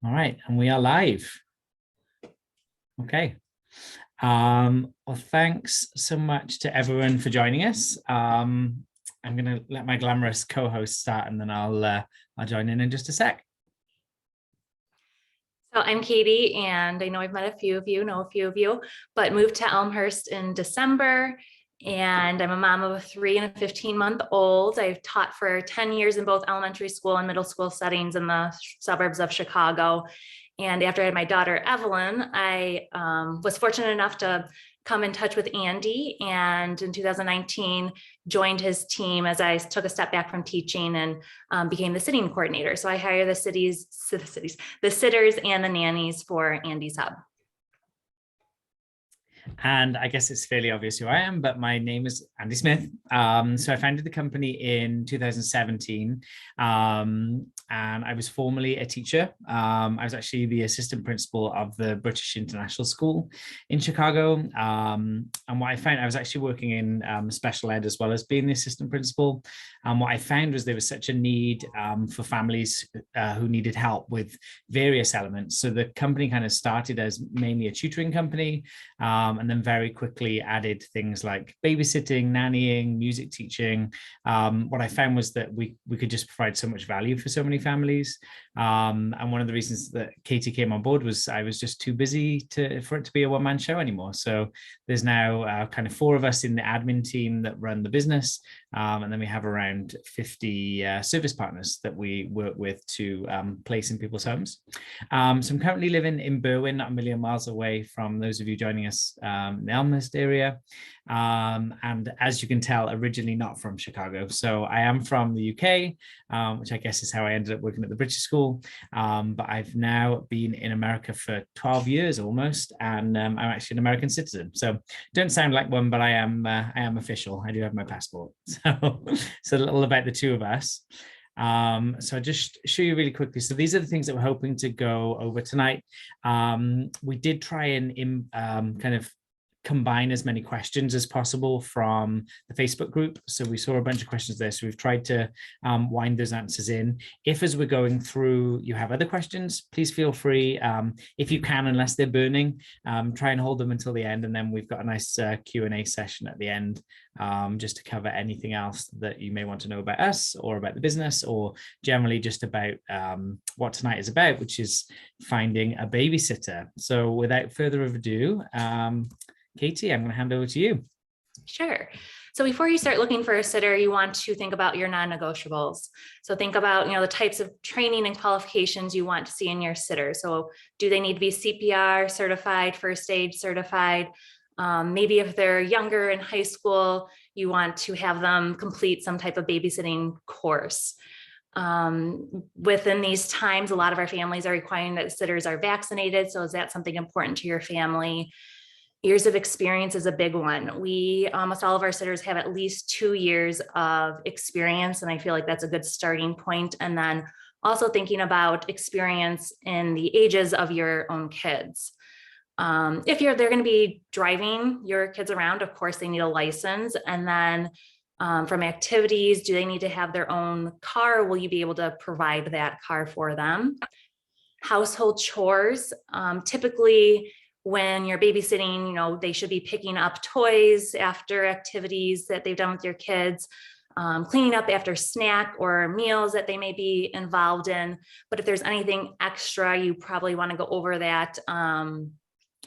All right, and we are live. Okay. Well, thanks so much to everyone for joining us. I'm going to let my glamorous co-host start, and then I'll join in just a sec. So I'm Katie, and I know I've met a few of you, but moved to Elmhurst in December. And I'm a mom of a 3 and a 15-month-old. I've taught for 10 years in both elementary school and middle school settings in the suburbs of Chicago. And after I had my daughter, Evelyn, I was fortunate enough to come in touch with Andy, and in 2019 joined his team as I took a step back from teaching and became the sitting coordinator. So I hire the sitters and the nannies for Andy's hub. And I guess it's fairly obvious who I am, but my name is Andy Smith. So I founded the company in 2017, and I was formerly a teacher. I was actually the assistant principal of the British International School in Chicago. And what I found, I was actually working in special ed as well as being the assistant principal. And what I found was there was such a need for families who needed help with various elements. So the company kind of started as mainly a tutoring company, and then very quickly added things like babysitting, nannying, music teaching. What I found was that we could just provide so much value for so many families. And one of the reasons that Katie came on board was I was just too busy for it to be a one-man show anymore. So there's now kind of 4 of us in the admin team that run the business. And then we have around 50 service partners that we work with to place in people's homes. So I'm currently living in Berwyn, not a million miles away from those of you joining us in the Elmhurst area. And as you can tell, originally not from Chicago. So I am from the UK, which I guess is how I ended up working at the British School. But I've now been in America for 12 years almost, and I'm actually an American citizen. So don't sound like one, but I am official. I do have my passport. So a little about the 2 of us. So I'll just show you really quickly. So these are the things that we're hoping to go over tonight. We did try and kind of combine as many questions as possible from the Facebook group. So we saw a bunch of questions there. So we've tried to wind those answers in. If as we're going through, you have other questions, please feel free. If you can, unless they're burning, try and hold them until the end. And then we've got a nice Q&A session at the end, just to cover anything else that you may want to know about us or about the business, or generally just about what tonight is about, which is finding a babysitter. So without further ado, Katie, I'm going to hand over to you. Sure. So before you start looking for a sitter, you want to think about your non-negotiables. So think about, the types of training and qualifications you want to see in your sitter. So do they need to be CPR certified, first aid certified? Maybe if they're younger in high school, you want to have them complete some type of babysitting course. Within these times, a lot of our families are requiring that sitters are vaccinated. So is that something important to your family? Years of experience is a big one. Almost all of our sitters have at least 2 years of experience, and I feel like that's a good starting point. And then also thinking about experience in the ages of your own kids. If they're going to be driving your kids around, of course, they need a license. And then from activities, do they need to have their own car? Will you be able to provide that car for them? Household chores, typically, when you're babysitting, they should be picking up toys after activities that they've done with your kids, cleaning up after snack or meals that they may be involved in. But if there's anything extra, you probably want to go over that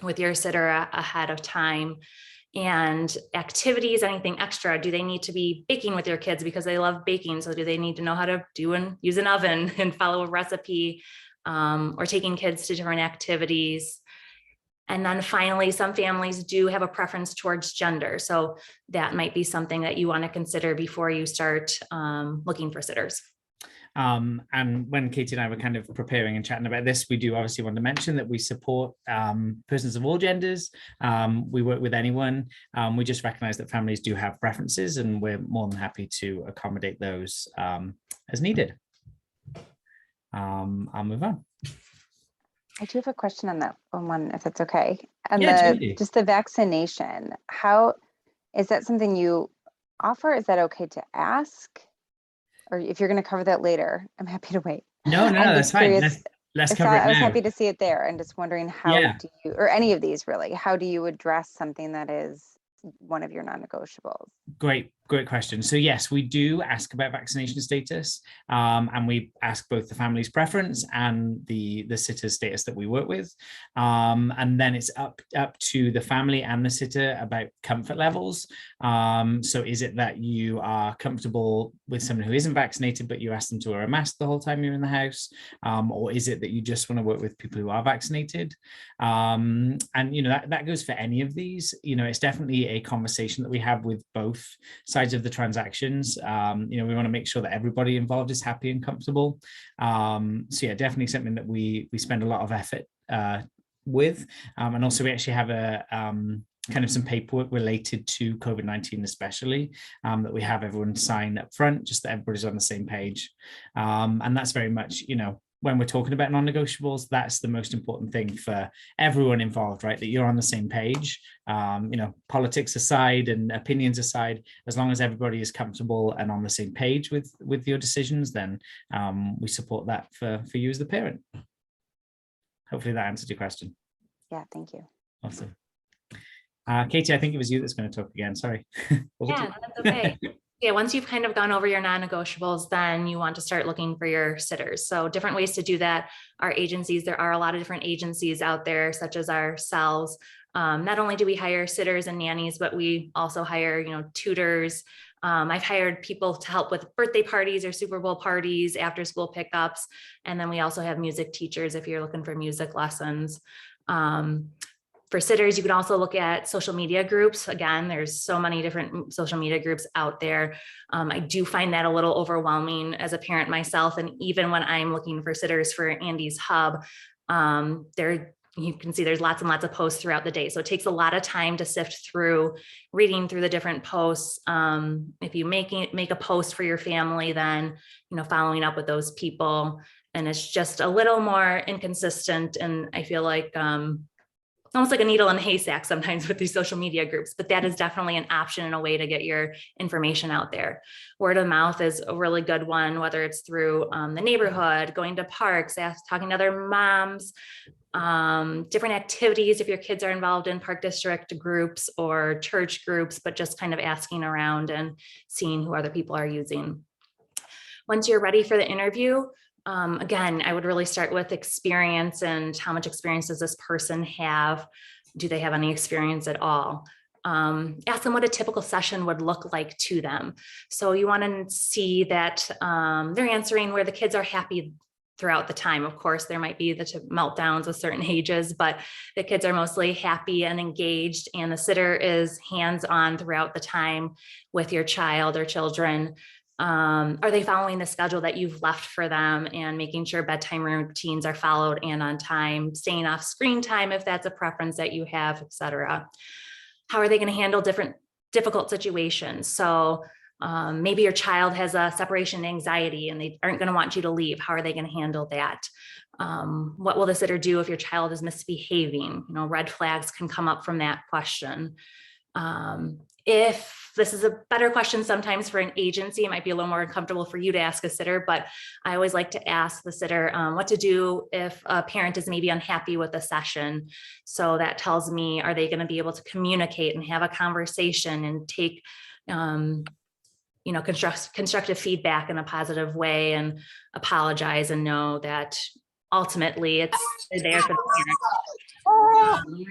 with your sitter ahead of time. And activities, anything extra, do they need to be baking with your kids because they love baking? So do they need to know how to do and use an oven and follow a recipe, or taking kids to different activities? And then finally, some families do have a preference towards gender. So that might be something that you want to consider before you start looking for sitters. And when Katie and I were kind of preparing and chatting about this, we do obviously want to mention that we support persons of all genders. We work with anyone. We just recognize that families do have preferences, and we're more than happy to accommodate those as needed. I'll move on. I do have a question on that one, if it's okay. And totally. Just the vaccination, how is that something you offer? Is that okay to ask? Or if you're going to cover that later, I'm happy to wait. No, that's fine. let's I cover it was now. happy to see it there, and just wondering how do you, or any of these really, how do you address something that is one of your non-negotiables? Great question. So yes, we do ask about vaccination status, and we ask both the family's preference and the sitter's status that we work with, and then it's up to the family and the sitter about comfort levels. So is it that you are comfortable with someone who isn't vaccinated, but you ask them to wear a mask the whole time you're in the house, or is it that you just want to work with people who are vaccinated? And that goes for any of these. It's definitely a conversation that we have with both sides of the transactions. We want to make sure that everybody involved is happy and comfortable. So yeah, definitely something that we spend a lot of effort with. And also we actually have a kind of some paperwork related to COVID-19 especially, that we have everyone sign up front, just that everybody's on the same page. And that's very much, when we're talking about non-negotiables, that's the most important thing for everyone involved, right? That you're on the same page. Politics aside and opinions aside, as long as everybody is comfortable and on the same page with your decisions, then we support that for you as the parent. Hopefully that answered your question. Yeah, thank you. Awesome. Katie, I think it was you that's going to talk again. Sorry. Yeah, that's okay. Yeah, once you've kind of gone over your non-negotiables, then you want to start looking for your sitters. So different ways to do that are agencies. There are a lot of different agencies out there, such as ourselves. Not only do we hire sitters and nannies, but we also hire, tutors. I've hired people to help with birthday parties or Super Bowl parties, after school pickups. And then we also have music teachers if you're looking for music lessons. For sitters, you can also look at social media groups. Again, there's so many different social media groups out there. I do find that a little overwhelming as a parent myself. And even when I'm looking for sitters for Andy's Hub, you can see there's lots and lots of posts throughout the day. So it takes a lot of time to sift through, reading through the different posts. If you make a post for your family, then, following up with those people. And it's just a little more inconsistent. And I feel like, almost like a needle in a haystack sometimes with these social media groups, but that is definitely an option and a way to get your information out there. Word of mouth is a really good one, whether it's through the neighborhood, going to parks, talking to other moms, different activities if your kids are involved in park district groups or church groups, but just kind of asking around and seeing who other people are using. Once you're ready for the interview, again, I would really start with experience and how much experience does this person have? Do they have any experience at all? Ask them what a typical session would look like to them. So you want to see that they're answering where the kids are happy throughout the time. Of course, there might be the meltdowns with certain ages, but the kids are mostly happy and engaged, and the sitter is hands-on throughout the time with your child or children. Are they following the schedule that you've left for them and making sure bedtime routines are followed and on time, staying off screen time if that's a preference that you have, etc. How are they going to handle difficult situations? So maybe your child has a separation anxiety and they aren't going to want you to leave. How are they going to handle that? What will the sitter do if your child is misbehaving? Red flags can come up from that question. If this is a better question sometimes for an agency, it might be a little more uncomfortable for you to ask a sitter, but I always like to ask the sitter what to do if a parent is maybe unhappy with a session. So that tells me, are they going to be able to communicate and have a conversation and take constructive feedback in a positive way and apologize and know that ultimately it's there for the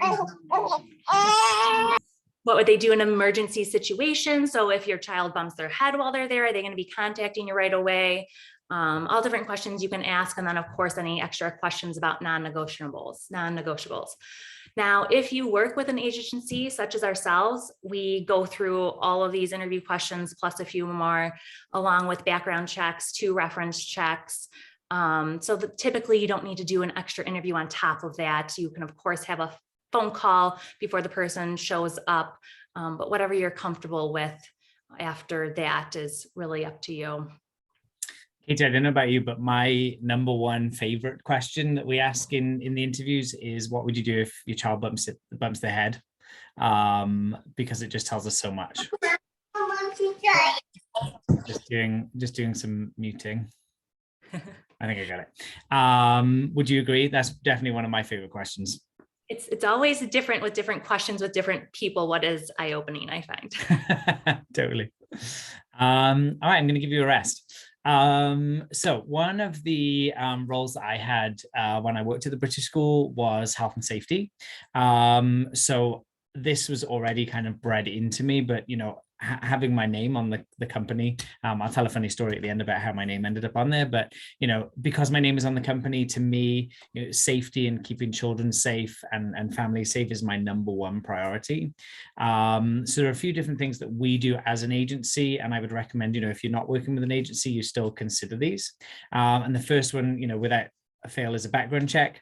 parent. What would they do in an emergency situation? So if your child bumps their head while they're there, are they going to be contacting you right away? All different questions you can ask. And then of course, any extra questions about non-negotiables. Now, if you work with an agency such as ourselves, we go through all of these interview questions plus a few more, along with background checks, 2 reference checks. So typically you don't need to do an extra interview on top of that. You can of course have a phone call before the person shows up, but whatever you're comfortable with after that is really up to you. Katie, I don't know about you, but my number one favorite question that we ask in the interviews is, what would you do if your child bumps their head? Because it just tells us so much. Just doing some muting. I think I got it. Would you agree? That's definitely one of my favorite questions. It's always different with different questions with different people. What is eye-opening, I find. Totally. All right, I'm going to give you a rest. So one of the roles that I had when I worked at the British School was health and safety. So this was already kind of bred into me, but having my name on the company, I'll tell a funny story at the end about how my name ended up on there, but because my name is on the company, to me, safety and keeping children safe and families safe is my number one priority. So there are a few different things that we do as an agency, and I would recommend, if you're not working with an agency, you still consider these. And the first one, without fail, is a background check.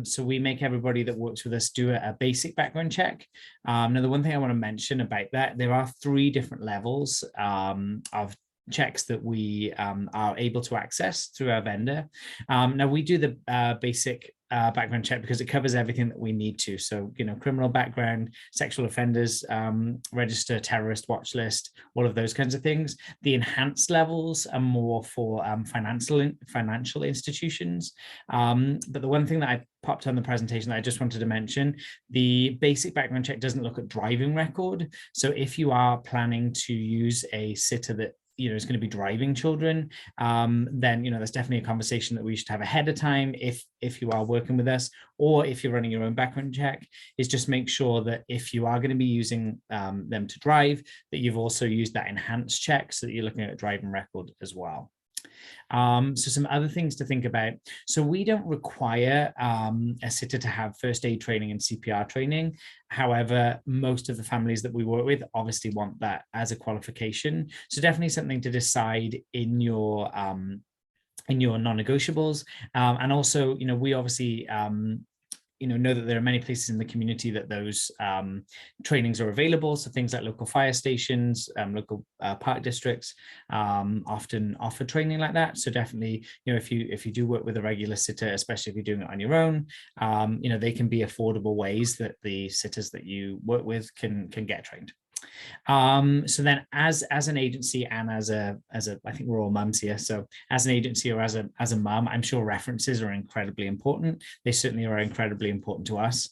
So we make everybody that works with us do a basic background check. Now, the one thing I want to mention about that, there are 3 different levels of checks that we are able to access through our vendor. Now, we do the basic background check because it covers everything that we need to. So, criminal background, sexual offenders, register, terrorist watch list, all of those kinds of things. The enhanced levels are more for financial institutions. But the one thing that I popped on the presentation that I just wanted to mention, the basic background check doesn't look at driving record. So if you are planning to use a sitter that is going to be driving children, then that's definitely a conversation that we should have ahead of time if you are working with us, or if you're running your own background check, is just make sure that if you are going to be using them to drive, that you've also used that enhanced check so that you're looking at a driving record as well. So some other things to think about. So we don't require a sitter to have first aid training and CPR training. However, most of the families that we work with obviously want that as a qualification. So definitely something to decide in your non-negotiables. And also, we obviously know that there are many places in the community that those trainings are available. So things like local fire stations, local park districts often offer training like that. So definitely, if you do work with a regular sitter, especially if you're doing it on your own, they can be affordable ways that the sitters that you work with can get trained. So then as an agency and as a I think we're all mums here, so as an agency or as a mum, I'm sure references are incredibly important. They certainly are incredibly important to us.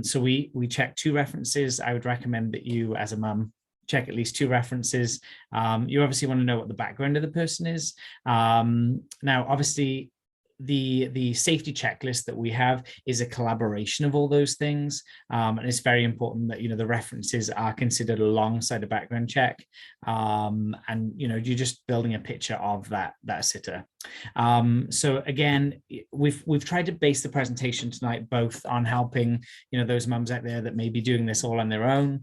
So we check 2 references. I would recommend that you as a mum check at least 2 references. You obviously want to know what the background of the person is. Now, obviously, the safety checklist that we have is a collaboration of all those things, and it's very important that the references are considered alongside a background check, and you're just building a picture of that sitter. So again, we've tried to base the presentation tonight both on helping those mums out there that may be doing this all on their own.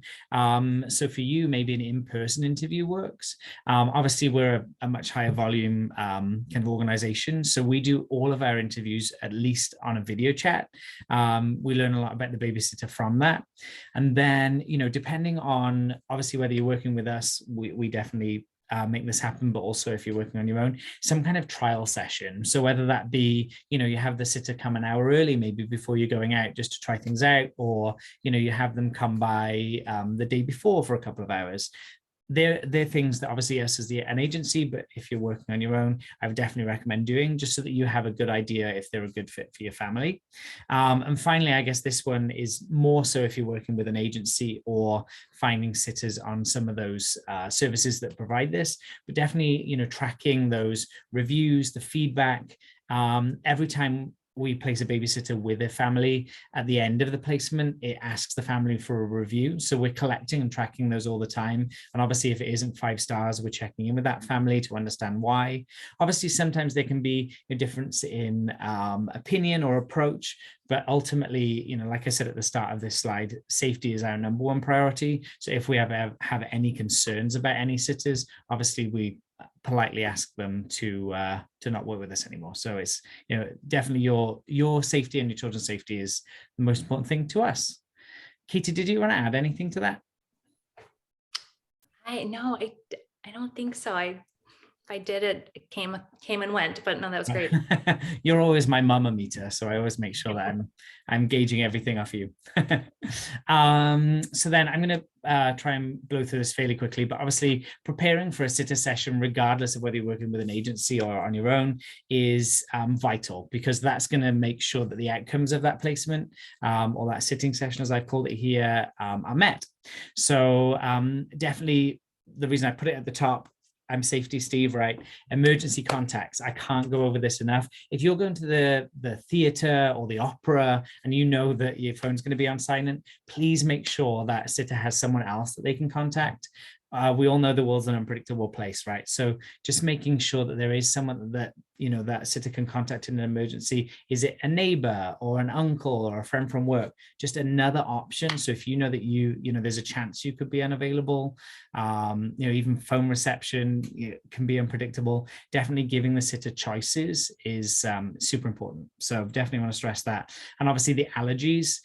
So for you, maybe an in-person interview works. Obviously, we're a much higher volume kind of organization, so we do all of our interviews at least on a video chat. We learn a lot about the babysitter from that, and then depending on obviously whether you're working with us, we definitely make this happen, but also if you're working on your own, some kind of trial session. So whether that be you have the sitter come an hour early, maybe before you're going out, just to try things out, or you have them come by the day before for a couple of hours. They're things that obviously us as an agency, but if you're working on your own, I would definitely recommend doing, just so that you have a good idea if they're a good fit for your family. And finally, I guess this one is more so if you're working with an agency or finding sitters on some of those services that provide this, but definitely, tracking those reviews, the feedback. Every time we place a babysitter with a family, at the end of the placement, it asks the family for a review. So we're collecting and tracking those all the time. And obviously, if it isn't 5 stars, we're checking in with that family to understand why. Obviously, sometimes there can be a difference in opinion or approach, but ultimately, like I said at the start of this slide, safety is our number one priority. So if we have any concerns about any sitters, obviously we politely ask them to not work with us anymore. So it's definitely your safety and your children's safety is the most important thing to us. Katie, did you want to add anything to that? I don't think so. If I did it, it came and went, but no, that was great. You're always my mama meter, so I always make sure that I'm gauging everything off you. So then I'm going to try and blow through this fairly quickly, but obviously preparing for a sitter session, regardless of whether you're working with an agency or on your own, is vital, because that's going to make sure that the outcomes of that placement or that sitting session, as I called it here, are met. So definitely the reason I put it at the top, I'm Safety Steve, right? Emergency contacts. I can't go over this enough. If you're going to the theater or the opera and you know that your phone's going to be on silent, please make sure that a sitter has someone else that they can contact. We all know the world's an unpredictable place, right? So just making sure that there is someone that, you know, that sitter can contact in an emergency. Is it a neighbor or an uncle or a friend from work? Just another option. So if you know that you know, there's a chance you could be unavailable, you know, even phone reception can be unpredictable. Definitely giving the sitter choices is super important. So definitely want to stress that. And obviously the allergies,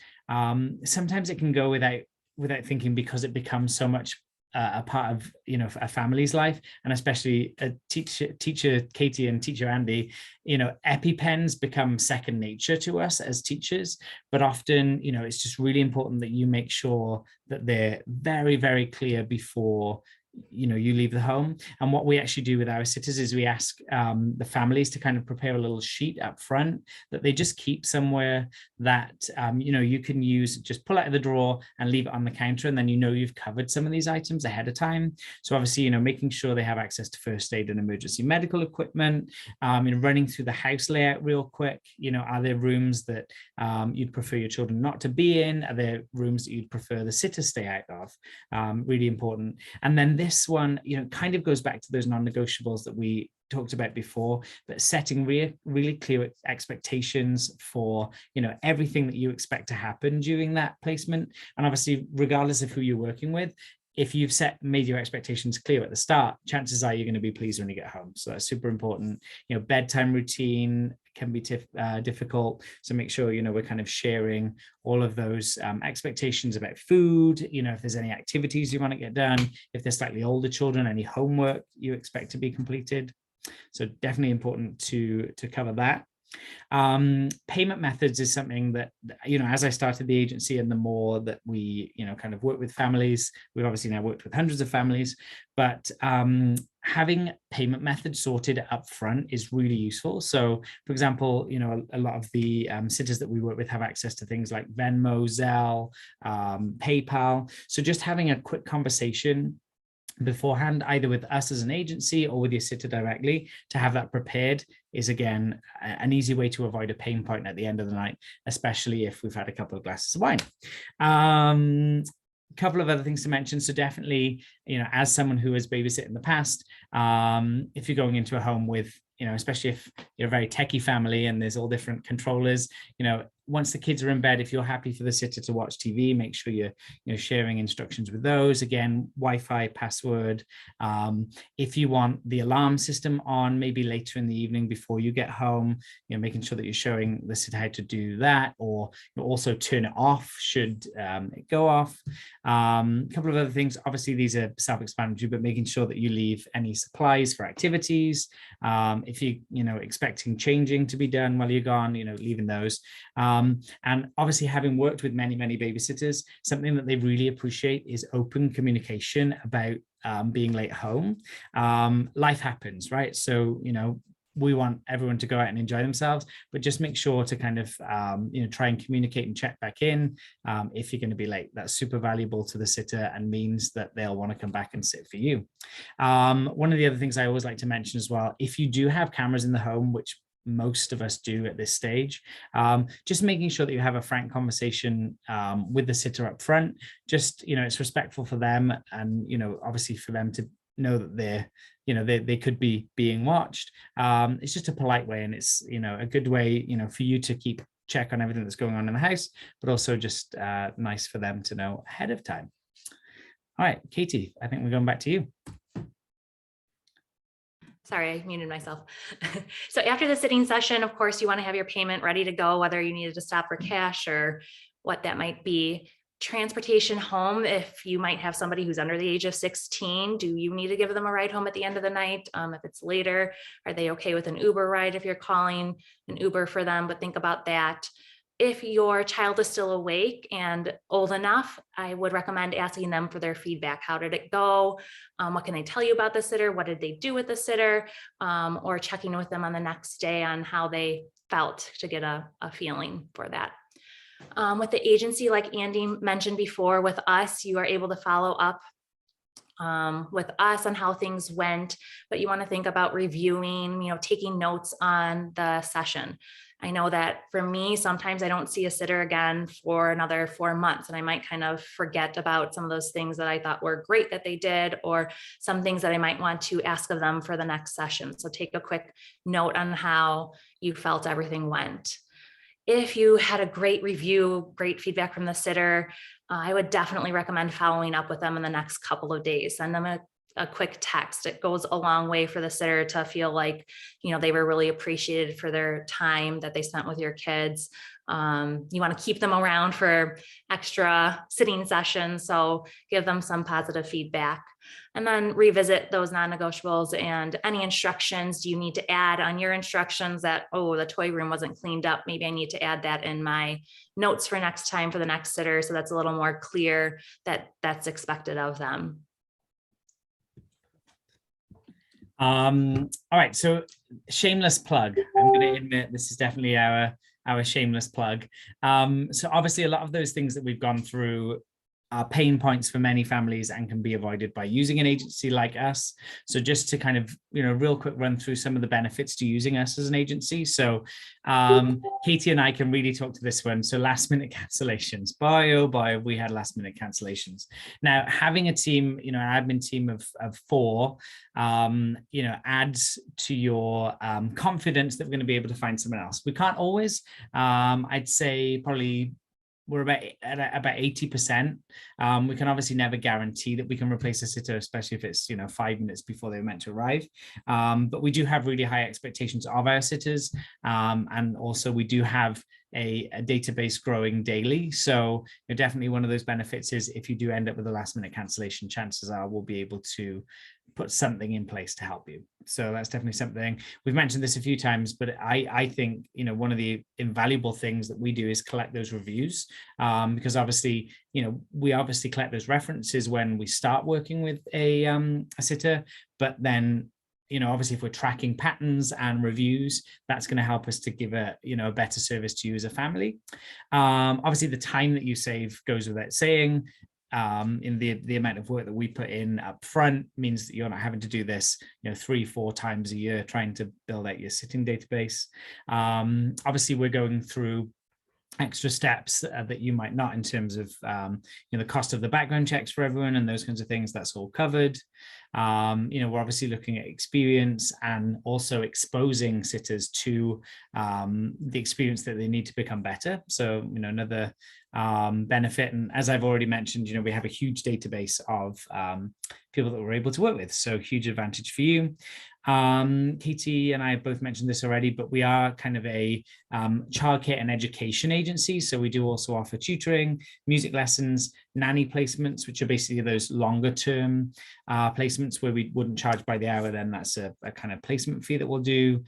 sometimes it can go without thinking, because it becomes so much a part of, you know, a family's life, and especially a teacher Katie and teacher Andy, you know, EpiPens become second nature to us as teachers, but often, you know, it's just really important that you make sure that they're very, very clear before, you know, you leave the home. And what we actually do with our sitters is we ask the families to kind of prepare a little sheet up front that they just keep somewhere that, you know, you can use, just pull out of the drawer and leave it on the counter. And then, you know, you've covered some of these items ahead of time. So obviously, you know, making sure they have access to first aid and emergency medical equipment, and running through the house layout real quick. You know, are there rooms that you'd prefer your children not to be in? Are there rooms that you'd prefer the sitter stay out of? Really important. And then this one, you know, kind of goes back to those non-negotiables that we talked about before, but setting really clear expectations for, you know, everything that you expect to happen during that placement. And obviously, regardless of who you're working with, if you've made your expectations clear at the start, chances are you're going to be pleased when you get home. So that's super important. You know, bedtime routine can be difficult. So make sure, you know, we're kind of sharing all of those expectations about food, you know, if there's any activities you want to get done, if they're slightly older children, any homework you expect to be completed. So definitely important to cover that. Payment methods is something that, you know, as I started the agency and the more that we, you know, kind of work with families, we've obviously now worked with hundreds of families, but having payment methods sorted up front is really useful. So for example, you know, a lot of the sitters that we work with have access to things like Venmo, Zelle, PayPal. So just having a quick conversation beforehand, either with us as an agency or with your sitter directly, to have that prepared is, again, an easy way to avoid a pain point at the end of the night, especially if we've had a couple of glasses of wine. Couple of other things to mention. So definitely, you know, as someone who has babysat in the past, if you're going into a home with, you know, especially if you're a very techie family and there's all different controllers, you know, once the kids are in bed, if you're happy for the sitter to watch TV, make sure you're, you know, sharing instructions with those. Again, Wi-Fi, password. If you want the alarm system on, maybe later in the evening before you get home, you know, making sure that you're showing the sitter how to do that, or you know, also turn it off should it go off. A couple of other things. Obviously, these are self-explanatory, but making sure that you leave any supplies for activities. If you know, expecting changing to be done while you're gone, you know, leaving those. And obviously, having worked with many babysitters, something that they really appreciate is open communication about being late home. Life happens, right? So, you know, we want everyone to go out and enjoy themselves, but just make sure to kind of, you know, try and communicate and check back in if you're going to be late. That's super valuable to the sitter and means that they'll want to come back and sit for you. One of the other things I always like to mention as well, if you do have cameras in the home, which most of us do at this stage, just making sure that you have a frank conversation with the sitter up front. Just, you know, it's respectful for them, and, you know, obviously for them to know that they're, you know, they could be being watched. It's just a polite way, and it's, you know, a good way, you know, for you to keep check on everything that's going on in the house, but also just nice for them to know ahead of time. All right, Katie, I think we're going back to you. Sorry, I muted myself. So after the sitting session, of course, you want to have your payment ready to go, whether you needed to stop for cash or what that might be. Transportation home, if you might have somebody who's under the age of 16, do you need to give them a ride home at the end of the night? If it's later, are they okay with an Uber ride if you're calling an Uber for them? But think about that. If your child is still awake and old enough, I would recommend asking them for their feedback. How did it go? What can they tell you about the sitter? What did they do with the sitter? Or checking with them on the next day on how they felt to get a feeling for that. With the agency, like Andy mentioned before, with us, you are able to follow up with us on how things went, but you want to think about reviewing, taking notes on the session. I know that for me, sometimes I don't see a sitter again for another 4 months, and I might kind of forget about some of those things that I thought were great that they did, or some things that I might want to ask of them for the next session. So take a quick note on how you felt everything went. If you had a great review, great feedback from the sitter, I would definitely recommend following up with them in the next couple of days. Send them a quick text. It goes a long way for the sitter to feel like, they were really appreciated for their time that they spent with your kids. You want to keep them around for extra sitting sessions, so give them some positive feedback. And then revisit those non-negotiables and any instructions. Do you need to add on your instructions that, oh, the toy room wasn't cleaned up? Maybe I need to add that in my notes for next time for the next sitter, so that's a little more clear that that's expected of them. All right, so shameless plug. I'm going to admit this is definitely our shameless plug. So obviously a lot of those things that we've gone through are pain points for many families and can be avoided by using an agency like us. So just to kind of, real quick run through some of the benefits to using us as an agency. So Katie and I can really talk to this one. So last minute cancellations, boy, oh boy, we had last minute cancellations. Now having a team, an admin team of 4, adds to your confidence that we're going to be able to find someone else. We can't always, I'd say probably we're about 80%. We can obviously never guarantee that we can replace a sitter, especially if it's 5 minutes before they were meant to arrive. But we do have really high expectations of our sitters, and also we do have a database growing daily. So definitely one of those benefits is if you do end up with a last minute cancellation, chances are we'll be able to put something in place to help you. So that's definitely something. We've mentioned this a few times, but I think one of the invaluable things that we do is collect those reviews, because obviously we obviously collect those references when we start working with a sitter, but then obviously if we're tracking patterns and reviews, that's going to help us to give a better service to you as a family. Obviously the time that you save goes without saying. In the amount of work that we put in up front means that you're not having to do this 3-4 times a year trying to build out your sitting database. Obviously we're going through extra steps that you might not, in terms of the cost of the background checks for everyone and those kinds of things. That's all covered. We're obviously looking at experience and also exposing sitters to the experience that they need to become better. So another benefit, and as I've already mentioned, we have a huge database of people that we're able to work with, so huge advantage for you. Katie and I both mentioned this already, but we are kind of a childcare and education agency. So we do also offer tutoring, music lessons, nanny placements, which are basically those longer term placements where we wouldn't charge by the hour. Then that's a kind of placement fee that we'll do.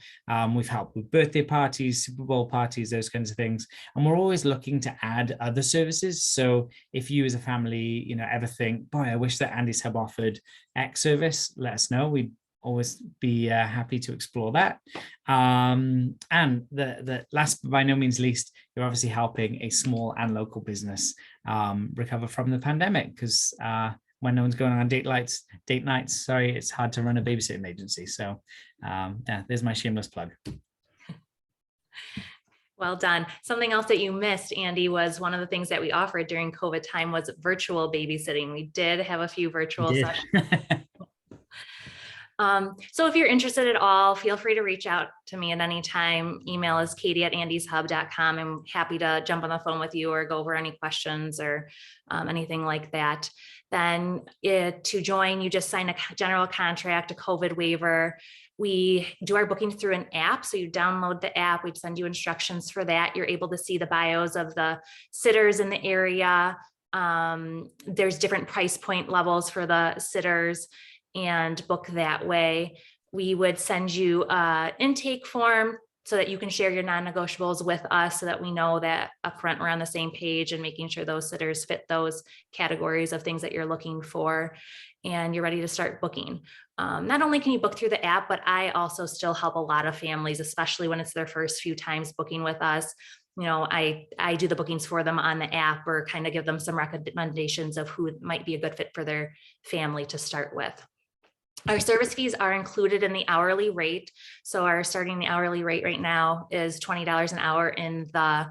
We've helped with birthday parties, Super Bowl parties, those kinds of things. And we're always looking to add other services. So if you as a family, ever think, boy, I wish that Andy's Hub offered X service, let us know. We'd always be happy to explore that. And the last but by no means least, you're obviously helping a small and local business recover from the pandemic, because when no one's going on date nights, it's hard to run a babysitting agency. So yeah, there's my shameless plug. Well done. Something else that you missed, Andy, was one of the things that we offered during COVID time was virtual babysitting. We did have a few virtual sessions. So if you're interested at all, feel free to reach out to me at any time. Email is katie@andyshub.com. I'm happy to jump on the phone with you or go over any questions or anything like that. Then to join, you just sign a general contract, a COVID waiver. We do our bookings through an app. So you download the app, we'd send you instructions for that. You're able to see the bios of the sitters in the area, There's different price point levels for the sitters, and book that way. We would send you an intake form so that you can share your non-negotiables with us, so that we know that upfront we're on the same page and making sure those sitters fit those categories of things that you're looking for, and you're ready to start booking. Not only can you book through the app, but I also still help a lot of families, especially when it's their first few times booking with us. I do the bookings for them on the app, or kind of give them some recommendations of who might be a good fit for their family to start with. Our service fees are included in the hourly rate. So our starting hourly rate right now is $20 an hour in the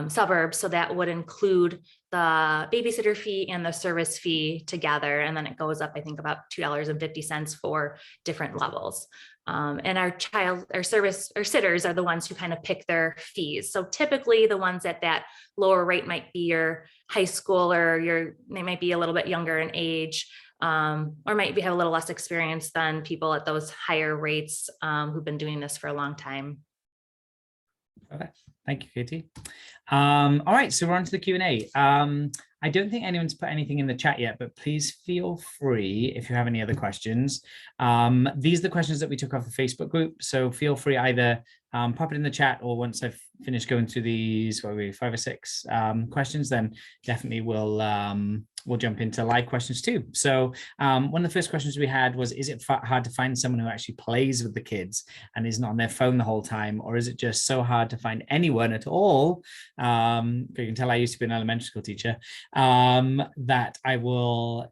suburbs. So that would include the babysitter fee and the service fee together. And then it goes up, I think, about $2.50 for different levels. And our sitters are the ones who kind of pick their fees. So typically the ones at that lower rate might be your high school, or they might be a little bit younger in age, or might have a little less experience than people at those higher rates who've been doing this for a long time. Okay. Thank you, Katie. All right, so we're on to the Q&A. I don't think anyone's put anything in the chat yet, but please feel free if you have any other questions. These are the questions that we took off the Facebook group, so feel free either pop it in the chat, or once I've finished going through these, 5 or 6 questions, then definitely we'll jump into live questions too. So one of the first questions we had was, is it hard to find someone who actually plays with the kids and is not on their phone the whole time, or is it just so hard to find anyone at all? You can tell I used to be an elementary school teacher, that I will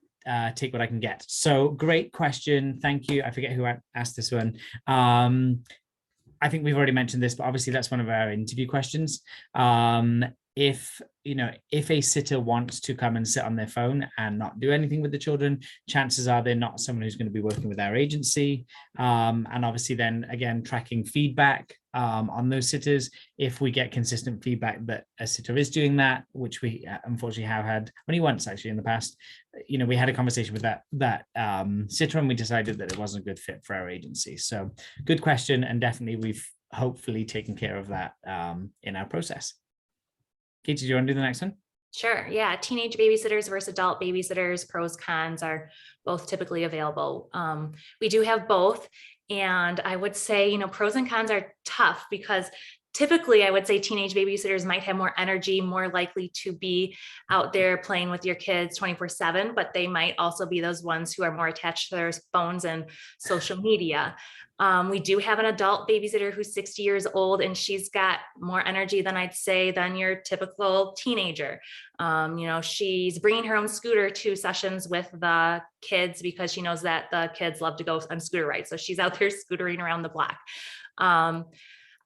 take what I can get. So great question. Thank you. I forget who asked this one. I think we've already mentioned this, but obviously that's one of our interview questions. If a sitter wants to come and sit on their phone and not do anything with the children, chances are they're not someone who's going to be working with our agency. And obviously then again, tracking feedback on those sitters. If we get consistent feedback that a sitter is doing that, which we unfortunately have had only once actually in the past, we had a conversation with that sitter, and we decided that it wasn't a good fit for our agency. So good question, and definitely we've hopefully taken care of that in our process. Katie, do you want to do the next one? Sure. Yeah. Teenage babysitters versus adult babysitters, pros, cons are both typically available. We do have both. And I would say, pros and cons are tough, because typically I would say teenage babysitters might have more energy, more likely to be out there playing with your kids 24/7, but they might also be those ones who are more attached to their phones and social media. We do have an adult babysitter who's 60 years old, and she's got more energy than I'd say than your typical teenager. She's bringing her own scooter to sessions with the kids because she knows that the kids love to go on scooter rides. So she's out there scootering around the block.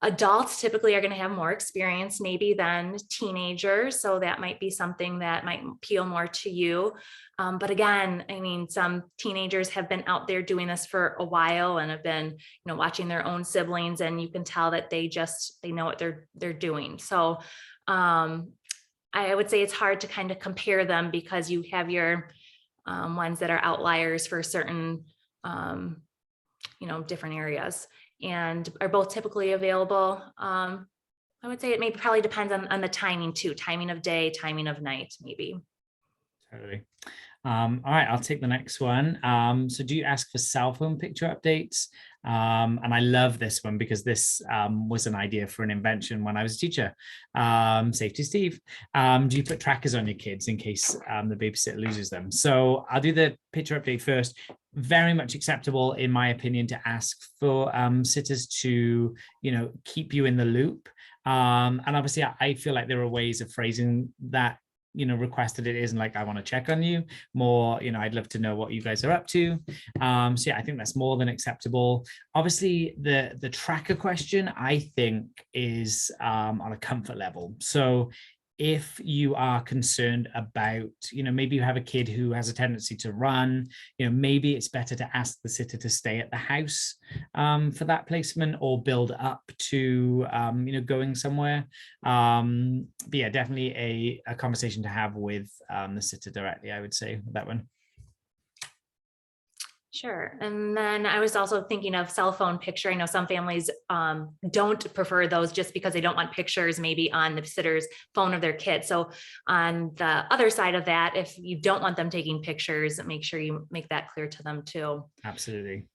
Adults typically are going to have more experience maybe than teenagers. So that might be something that might appeal more to you. But again, some teenagers have been out there doing this for a while and have been, watching their own siblings, and you can tell that they know what they're doing. So I would say it's hard to kind of compare them, because you have your ones that are outliers for certain, different areas, and are both typically available. I would say it probably depends on the timing too, timing of day, timing of night, maybe. Totally. All right, I'll take the next one. So do you ask for cell phone picture updates? And I love this one because this was an idea for an invention when I was a teacher. Safety Steve. Do you put trackers on your kids in case the babysitter loses them? So I'll do the picture update first. Very much acceptable, in my opinion, to ask for sitters to, keep you in the loop. And obviously, I feel like there are ways of phrasing that requested it isn't like I want to check on you, more I'd love to know what you guys are up to. So yeah, I think that's more than acceptable. Obviously the tracker question I think is on a comfort level. So if you are concerned about, maybe you have a kid who has a tendency to run, maybe it's better to ask the sitter to stay at the house for that placement, or build up to, going somewhere. But yeah, definitely a conversation to have with the sitter directly, I would say, with that one. Sure. And then I was also thinking of cell phone picture. I know some families don't prefer those just because they don't want pictures maybe on the sitter's phone of their kid. So on the other side of that, if you don't want them taking pictures, make sure you make that clear to them too. Absolutely.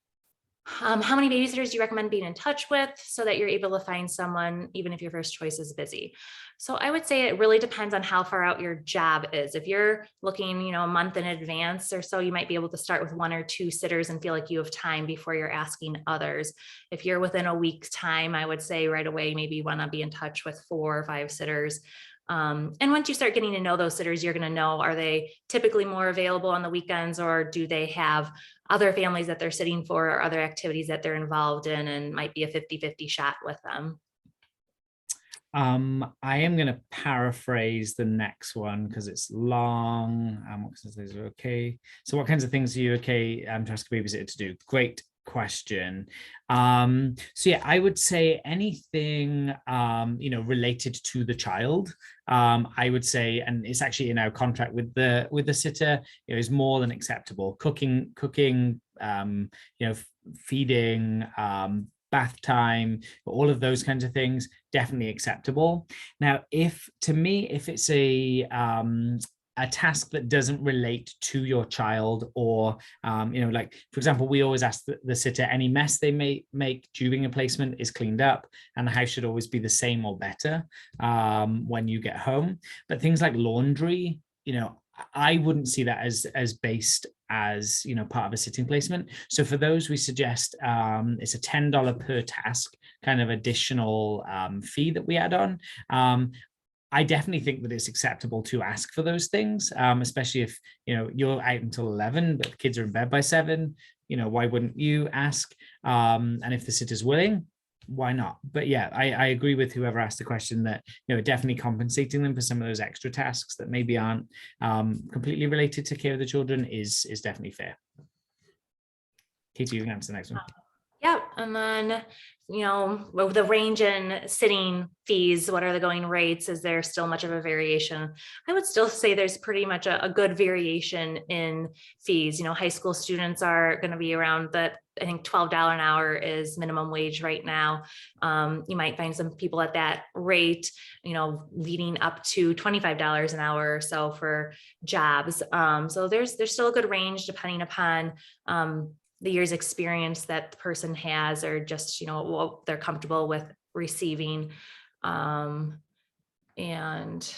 How many babysitters do you recommend being in touch with so that you're able to find someone, even if your first choice is busy? So I would say it really depends on how far out your job is. If you're looking, a month in advance or so, you might be able to start with 1 or 2 sitters and feel like you have time before you're asking others. If you're within a week's time, I would say right away, maybe you want to be in touch with 4 or 5 sitters. And once you start getting to know those sitters, you're going to know, are they typically more available on the weekends, or do they have other families that they're sitting for or other activities that they're involved in, and might be a 50-50 shot with them. I am going to paraphrase the next one because it's long. What kinds of things are okay? So what kinds of things are you okay to ask a babysitter to do? Great question. So yeah, I would say anything related to the child. I would say, and it's actually in our contract with the sitter, is more than acceptable. Cooking, feeding, bath time, all of those kinds of things, definitely acceptable. Now, if it's a task that doesn't relate to your child, or like, for example, we always ask the sitter, any mess they may make during a placement is cleaned up, and the house should always be the same or better when you get home. But things like laundry, I wouldn't see that as based as part of a sitting placement. So for those, we suggest it's a $10 per task kind of additional fee that we add on. I definitely think that it's acceptable to ask for those things, especially if you're out until 11, but the kids are in bed by 7. Why wouldn't you ask? And if the sitter's willing, why not? But yeah, I agree with whoever asked the question that definitely compensating them for some of those extra tasks that maybe aren't completely related to care of the children is definitely fair. Katie, you can answer the next one. Yeah, and then the range in sitting fees, what are the going rates? Is there still much of a variation? I would still say there's pretty much a good variation in fees. High school students are going to be around I think $12 an hour is minimum wage right now. You might find some people at that rate, leading up to $25 an hour or so for jobs. So there's still a good range depending upon the year's experience that the person has, or just, what they're comfortable with receiving. And did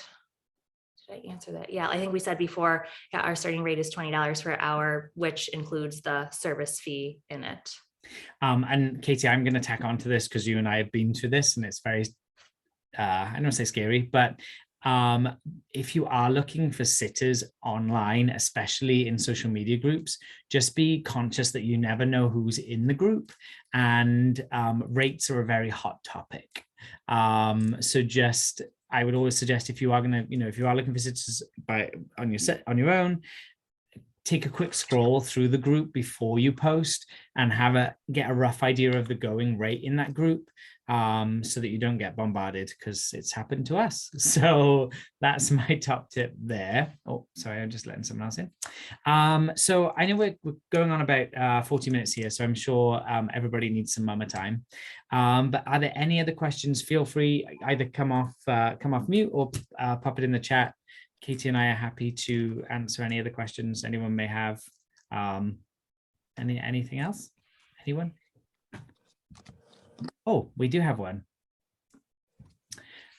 I answer that? Yeah, I think we said before, yeah, our starting rate is $20 per hour, which includes the service fee in it. And Katie, I'm going to tack on to this because you and I have been through this, and it's very, I don't want to say scary, but if you are looking for sitters online, especially in social media groups, just be conscious that you never know who's in the group, and rates are a very hot topic. So just, I would always suggest, if you are going to, if you are looking for sitters on your own, take a quick scroll through the group before you post and get a rough idea of the going rate in that group, so that you don't get bombarded, because it's happened to us. So that's my top tip there. Oh, sorry, I'm just letting someone else in. So I know we're going on about 40 minutes here, so I'm sure everybody needs some mama time. But are there any other questions? Feel free, either come off mute or pop it in the chat. Katie and I are happy to answer any other questions anyone may have. Anything else? Anyone? Oh, we do have one.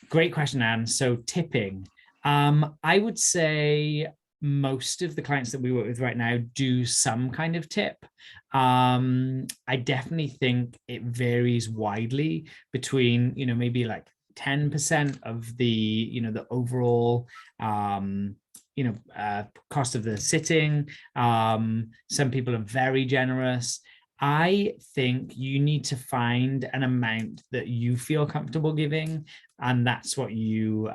Great question, Anne. So tipping. I would say most of the clients that we work with right now do some kind of tip. I definitely think it varies widely between, maybe like 10% of the the overall cost of the sitting. Some people are very generous. I think you need to find an amount that you feel comfortable giving, and that's what you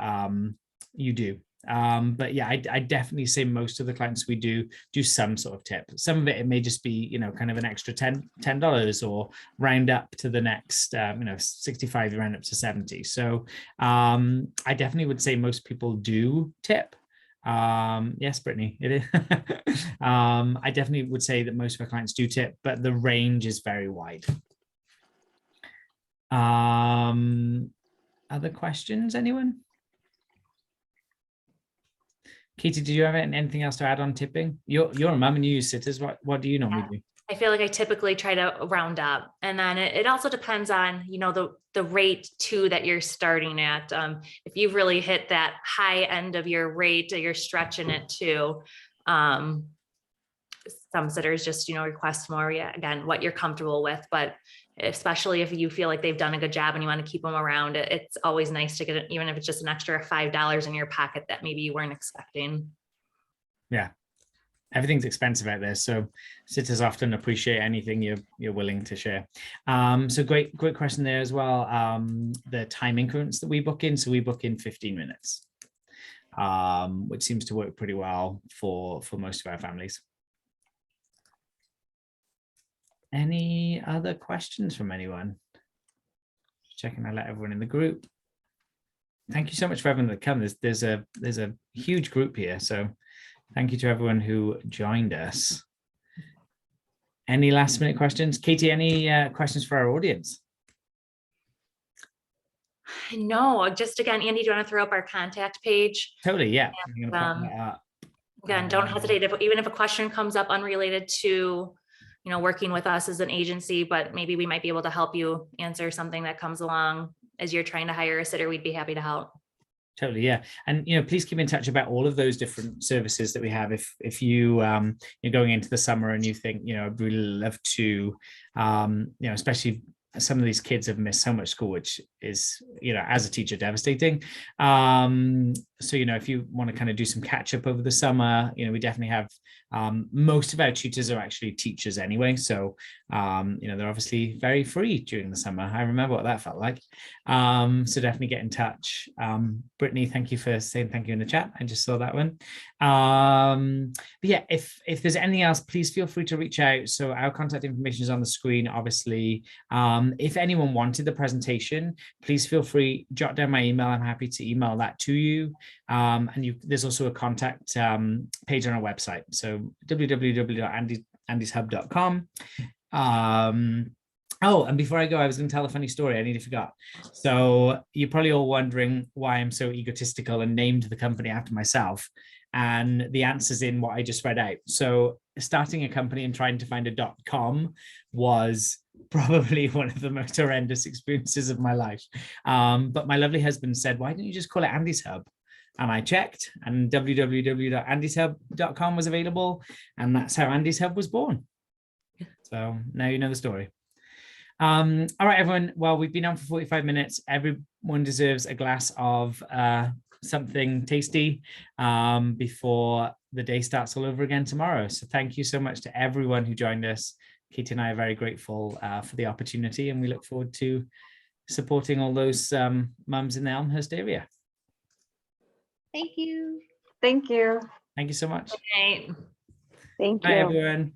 do. But yeah, I definitely say most of the clients we do some sort of tip. Some of it may just be kind of an extra $10 or round up to the next 65, round up to 70. So I definitely would say most people do tip. Yes, Brittany, it is. I definitely would say that most of our clients do tip, but the range is very wide. Other questions, anyone? Katie, did you have anything else to add on tipping? You're a mum and you use sitters. What do you normally do? I feel like I typically try to round up, and then it also depends on, you know, the rate too that you're starting at. If you've really hit that high end of your rate, you're stretching it too. Some sitters just, you know, request more. Yeah, again, what you're comfortable with, but especially if you feel like they've done a good job and you want to keep them around, it's always nice to get it, even if it's just an extra $5 in your pocket that maybe you weren't expecting. Yeah. Everything's expensive out there, so sitters often appreciate anything you're willing to share. So great question there as well. The time increments that we book in, so we book in 15 minutes, which seems to work pretty well for most of our families. Any other questions from anyone? Checking I let everyone in the group. Thank you so much for everyone that come. There's a huge group here, so thank you to everyone who joined us. Any last minute questions? Katie, any questions for our audience? No, just again, Andy, do you want to throw up our contact page? Totally, yeah. And, again, don't hesitate, even if a question comes up unrelated to, you know, working with us as an agency, but maybe we might be able to help you answer something that comes along as you're trying to hire a sitter. We'd be happy to help. Totally, yeah. And, you know, please keep in touch about all of those different services that we have. If you you're going into the summer and you think, you know, I'd really love to, you know, especially some of these kids have missed so much school, which is, you know, as a teacher, devastating. So, you know, if you want to kind of do some catch up over the summer, you know, we definitely have, most of our tutors are actually teachers anyway. So, you know, they're obviously very free during the summer. I remember what that felt like. So definitely get in touch. Brittany, thank you for saying thank you in the chat. I just saw that one. But yeah, if there's anything else, please feel free to reach out. So our contact information is on the screen, obviously. If anyone wanted the presentation, please feel free, jot down my email. I'm happy to email that to you. And there's also a contact page on our website. So www.andishub.com. Oh, and before I go, I was going to tell a funny story. I nearly forgot. So you're probably all wondering why I'm so egotistical and named the company after myself. And the answer's in what I just read out. So starting a company and trying to find a .com was probably one of the most horrendous experiences of my life. But my lovely husband said, why don't you just call it Andy's Hub? And I checked, and www.andishub.com was available. And that's how Andy's Hub was born. So now you know the story. All right, everyone. Well, we've been on for 45 minutes. Everyone deserves a glass of something tasty before the day starts all over again tomorrow. So thank you so much to everyone who joined us. Katie and I are very grateful for the opportunity, and we look forward to supporting all those mums in the Elmhurst area. Thank you. Thank you. Thank you so much. Good night. Thank you. Bye, everyone.